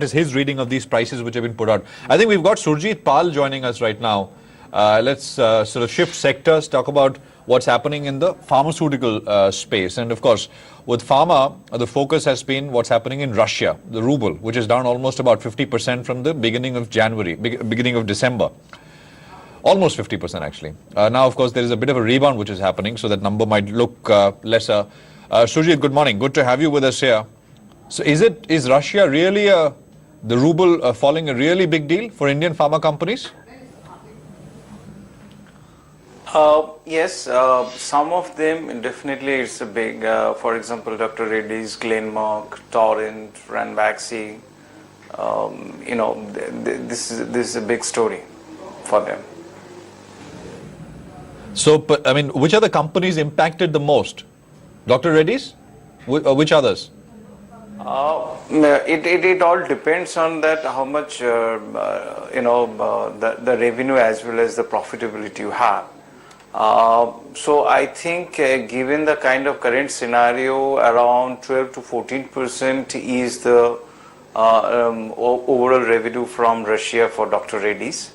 is his reading of these prices which have been put out. I think we've got Surjit Pal joining us right now. Let's sort of shift sectors, talk about what's happening in the pharmaceutical space. And of course, with pharma, the focus has been what's happening in Russia, the ruble, which is down almost about 50% from the beginning of January, beginning of December. Almost 50% actually. Now, of course, there is a bit of a rebound which is happening, so that number might look lesser. Surjit, good morning. Good to have you with us here. So is Russia really the ruble falling a really big deal for Indian pharma companies? Yes, some of them definitely it's a big, for example, Dr. Reddy's, Glenmark, Torrent, Ranbaxy, this is a big story for them. So, I mean, which are the companies impacted the most? Dr. Reddy's? Which others? It all depends on that how much the revenue as well as the profitability you have. So I think given the kind of current scenario, around 12 to 14% is the overall revenue from Russia for Dr. Reddy's.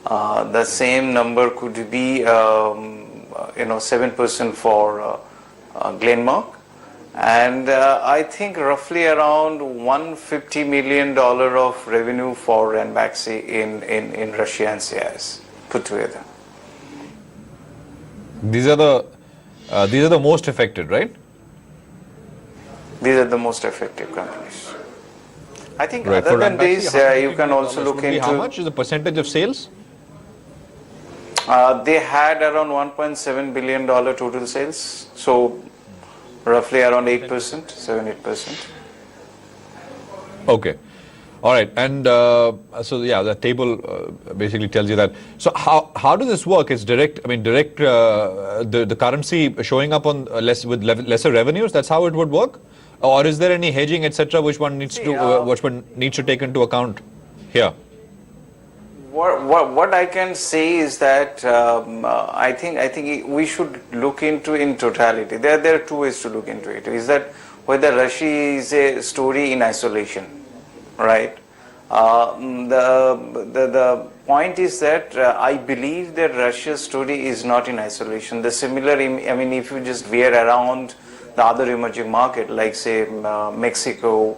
The same number could be 7% for Glenmark. And I think roughly around $150 million of revenue for Ranbaxy in Russia and CIS put together. These are the most affected, right? These are the most affected companies. I think right. Other than this, you can also look into... How much is the percentage of sales? They had around $1.7 billion total sales. So roughly around 8%, 7-8%. Okay. All right. And so, yeah, the table basically tells you that. So how does this work? Is direct, the currency showing up on lesser revenues? That's how it would work? Or is there any hedging, etc., which one needs to take into account here? What I can say is that I think we should look into in totality. There are two ways to look into it. Is that whether Russia is a story in isolation, right? The point is that I believe that Russia's story is not in isolation. The similar, if you just veer around the other emerging market, like say Mexico,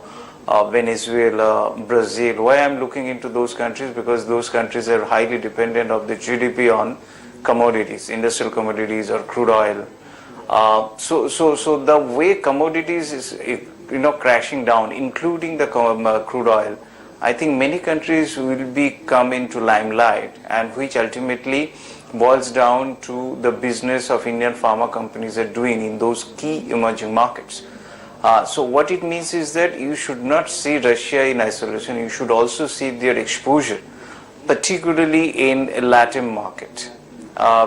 Venezuela, Brazil. Why I'm looking into those countries? Because those countries are highly dependent of the GDP on commodities, industrial commodities or crude oil. So the way commodities is crashing down, including the crude oil, I think many countries will come into limelight, and which ultimately boils down to the business of Indian pharma companies are doing in those key emerging markets. So what it means is that you should not see Russia in isolation. You should also see their exposure, particularly in Latin market,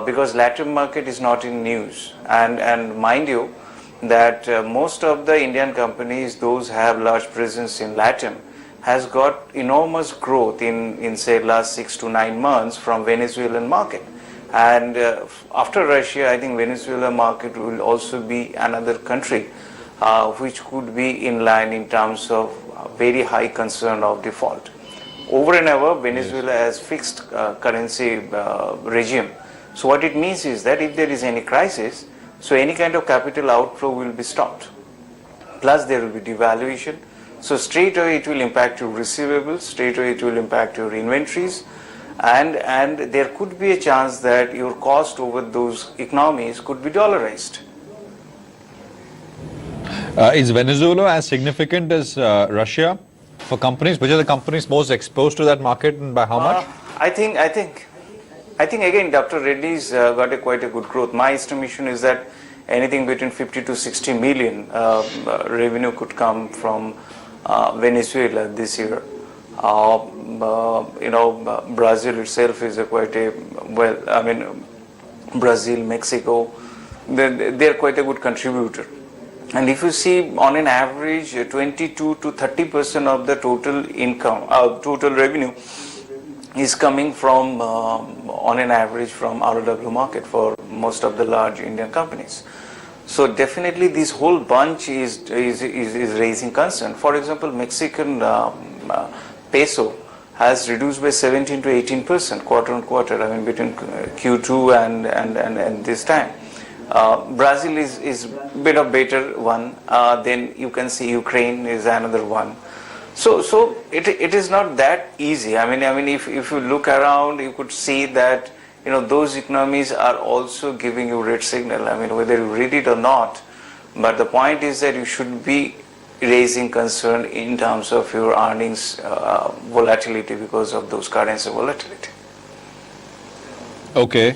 because Latin market is not in news. And mind you, that most of the Indian companies, those have large presence in Latin, has got enormous growth in say last 6 to 9 months from Venezuelan market. And after Russia, I think Venezuela market will also be another country which could be in line in terms of very high concern of default. Over and above, Venezuela has fixed currency regime. So what it means is that if there is any crisis, so any kind of capital outflow will be stopped. Plus there will be devaluation. So straight away it will impact your receivables, straight away it will impact your inventories, and there could be a chance that your cost over those economies could be dollarized. Is Venezuela as significant as Russia for companies? Which are the companies most exposed to that market, and by how much? I think again Dr. Reddy's got quite a good growth. My estimation is that anything between 50 to 60 million revenue could come from Venezuela this year. Brazil itself is Brazil, Mexico, they're quite a good contributor. And if you see on an average 22 to 30% of the total income, total revenue is coming from on an average from ROW market for most of the large Indian companies. So definitely this whole bunch is raising concern. For example, Mexican peso has reduced by 17 to 18% quarter on quarter. I mean, between Q2 and this time. Brazil is a bit of better one. Then you can see Ukraine is another one. So it is not that easy. I mean, if you look around, you could see that those economies are also giving you red signal. I mean, whether you read it or not, but the point is that you should be raising concern in terms of your earnings volatility because of those currency volatility. Okay.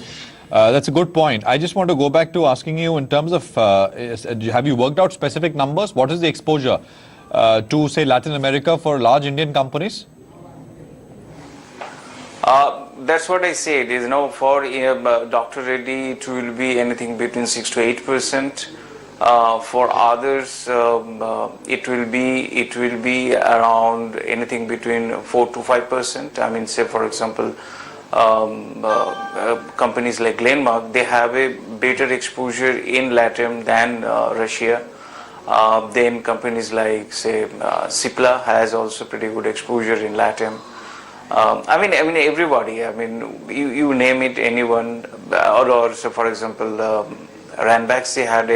That's a good point. I just want to go back to asking you in terms of, have you worked out specific numbers? What is the exposure to, say, Latin America for large Indian companies? That's what I said. For Dr. Reddy, it will be anything between 6 to 8%. For others, it will be around anything between 4 to 5%. I mean, say for example, companies like Glenmark, they have a better exposure in LATAM than Russia. Then companies like, say, Cipla has also pretty good exposure in LATAM. I mean everybody. I mean, you name it, anyone. Or so for example, Ranbaxy had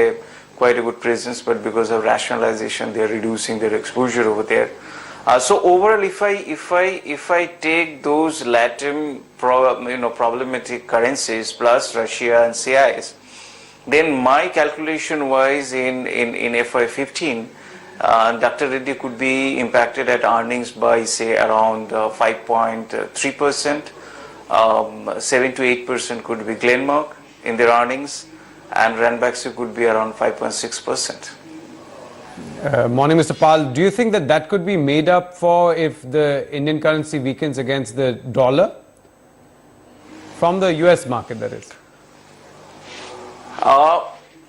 quite a good presence, but because of rationalization, they are reducing their exposure over there. So overall, if I take those LATAM problematic currencies plus Russia and CIS, then my calculation wise in FY15, Dr. Reddy could be impacted at earnings by say around 5.3%, 7 to 8% could be Glenmark in their earnings, and Ranbaxy could be around 5.6%. Morning, Mr. Pal. Do you think that could be made up for if the Indian currency weakens against the dollar? From the US market, that is.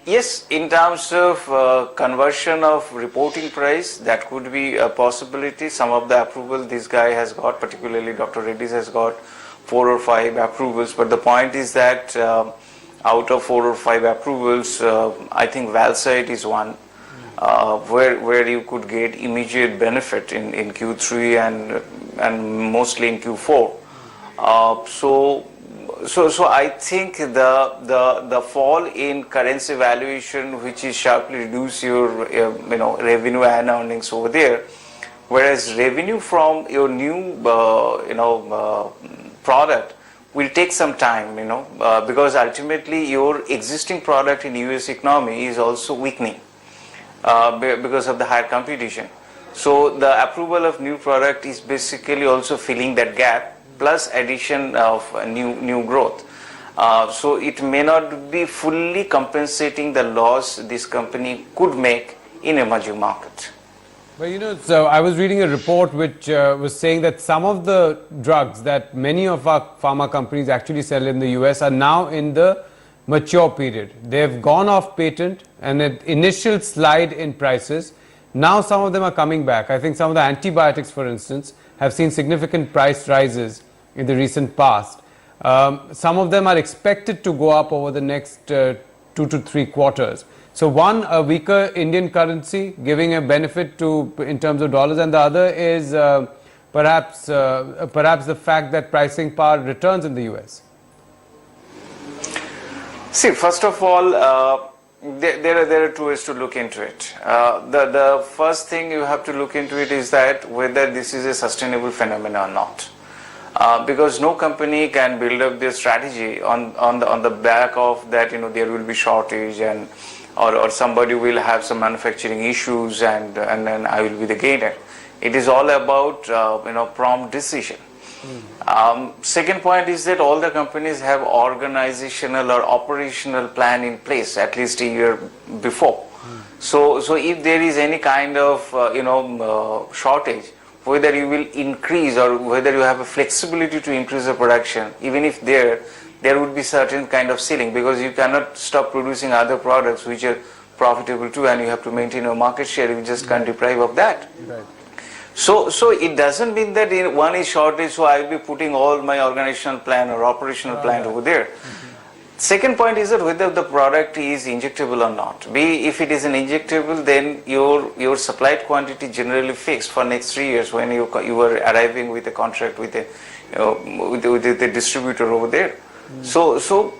Yes, in terms of conversion of reporting price, that could be a possibility. Some of the approval this guy has got, particularly Dr. Reddy's has got 4 or 5 approvals. But the point is that out of 4 or 5 approvals, I think Valsite is one where you could get immediate benefit in Q3 and mostly in Q4. So I think the fall in currency valuation, which is sharply reduce your revenue and earnings over there, whereas revenue from your new product will take some time, because ultimately your existing product in US economy is also weakening because of the higher competition. So the approval of new product is basically also filling that gap, plus addition of new growth. So it may not be fully compensating the loss this company could make in emerging markets. But so I was reading a report which was saying that some of the drugs that many of our pharma companies actually sell in the US are now in the mature period. They've gone off patent and an initial slide in prices. Now some of them are coming back. I think some of the antibiotics, for instance, have seen significant price rises in the recent past. Some of them are expected to go up over the next 2 to 3 quarters. So one, a weaker Indian currency giving a benefit in terms of dollars, and the other is perhaps the fact that pricing power returns in the US. See, first of all, there are 2 ways to look into it. The first thing you have to look into it is that whether this is a sustainable phenomenon or not. Because no company can build up their strategy on the back of that, there will be shortage or somebody will have some manufacturing issues and then I will be the gainer. It is all about prompt decision. Second point is that all the companies have organizational or operational plan in place at least a year before. So if there is any kind of shortage, whether you will increase or whether you have a flexibility to increase the production, even if there would be certain kind of ceiling, because you cannot stop producing other products which are profitable too, and you have to maintain your market share. You just can't deprive of that. Right. So it doesn't mean that one is shortage, so I will be putting all my organizational plan or operational plan over there. Second point is that whether the product is injectable or not. If it is an injectable, then your supplied quantity generally fixed for next 3 years when you are arriving with a contract with the distributor over there. So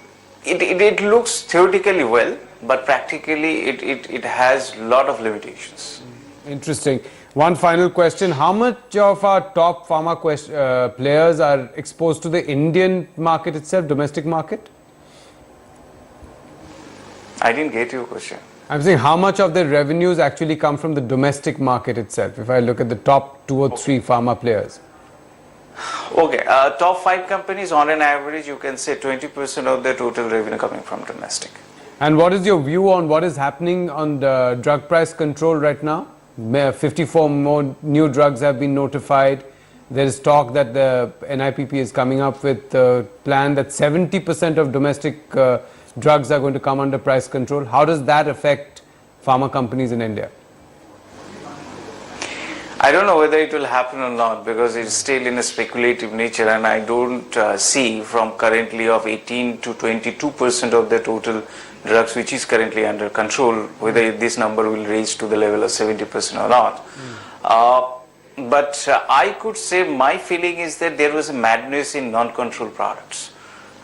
it looks theoretically well, but practically it has lot of limitations. Interesting. One final question. How much of our top pharma players are exposed to the Indian market itself, domestic market? I didn't get your question. I'm saying how much of their revenues actually come from the domestic market itself, if I look at the top 2 or 3 pharma players. Okay, top 5 companies on an average, you can say 20% of their total revenue coming from domestic. And what is your view on what is happening on the drug price control right now? 54 more new drugs have been notified. There is talk that the NIPP is coming up with a plan that 70% of domestic drugs are going to come under price control. How does that affect pharma companies in India? I don't know whether it will happen or not because it's still in a speculative nature, and I don't see from currently of 18 to 22% of the total drugs which is currently under control whether this number will reach to the level of 70% or not. But I could say my feeling is that there was a madness in non-control products.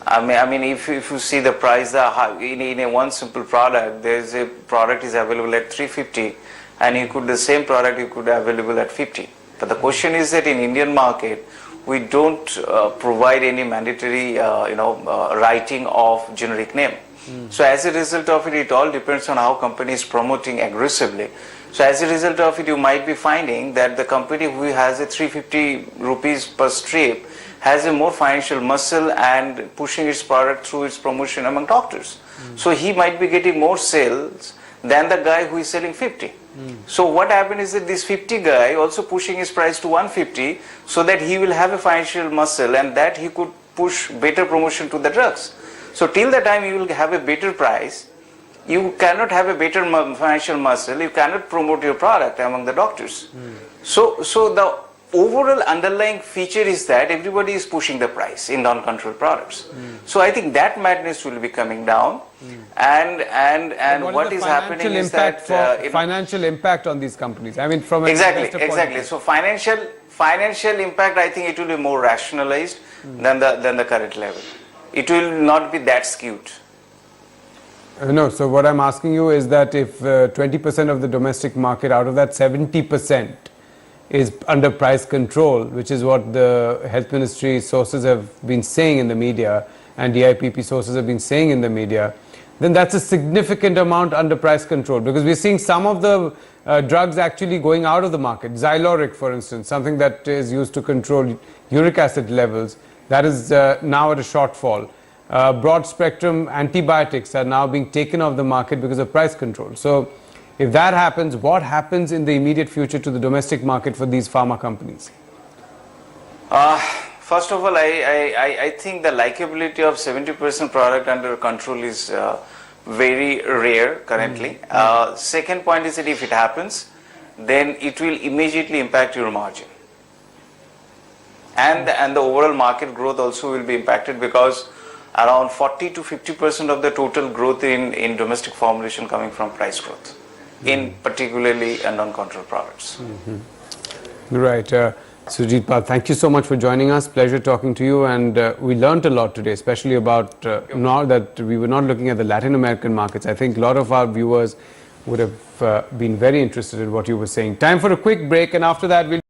I mean, if you see the price in a one simple product, there's a product is available at 350, and the same product you could available at 50. But the question is that in Indian market, we don't provide any mandatory, writing of generic name. So as a result of it, it all depends on how company is promoting aggressively. So as a result of it, you might be finding that the company who has a 350 rupees per strip has a more financial muscle and pushing its product through its promotion among doctors. So he might be getting more sales than the guy who is selling 50. So what happened is that this 50 guy also pushing his price to 150 so that he will have a financial muscle and that he could push better promotion to the drugs. So till the time you will have a better price, you cannot have a better financial muscle, you cannot promote your product among the doctors. So the overall underlying feature is that everybody is pushing the price in non-controlled products. So I think that madness will be coming down, and what is happening is that financial impact on these companies. I mean, from exactly. So financial impact, I think it will be more rationalized than the current level. It will not be that skewed. No, so what I'm asking you is that if 20% of the domestic market, out of that 70% is under price control, which is what the health ministry sources have been saying in the media and DIPP sources have been saying in the media, then that's a significant amount under price control, because we're seeing some of the drugs actually going out of the market. Xyloric, for instance, something that is used to control uric acid levels, that is now at a shortfall. Broad spectrum antibiotics are now being taken off the market because of price control. So if that happens, what happens in the immediate future to the domestic market for these pharma companies? First of all, I think the likability of 70% product under control is very rare currently. Second point is that if it happens, then it will immediately impact your margin. And the overall market growth also will be impacted, because around 40 to 50% of the total growth in domestic formulation coming from price growth, in particularly non-controlled products. Right. Surjit Pal, thank you so much for joining us. Pleasure talking to you, and we learned a lot today, especially about now that we were not looking at the Latin American markets. I think a lot of our viewers would have been very interested in what you were saying. Time for a quick break, and after that we'll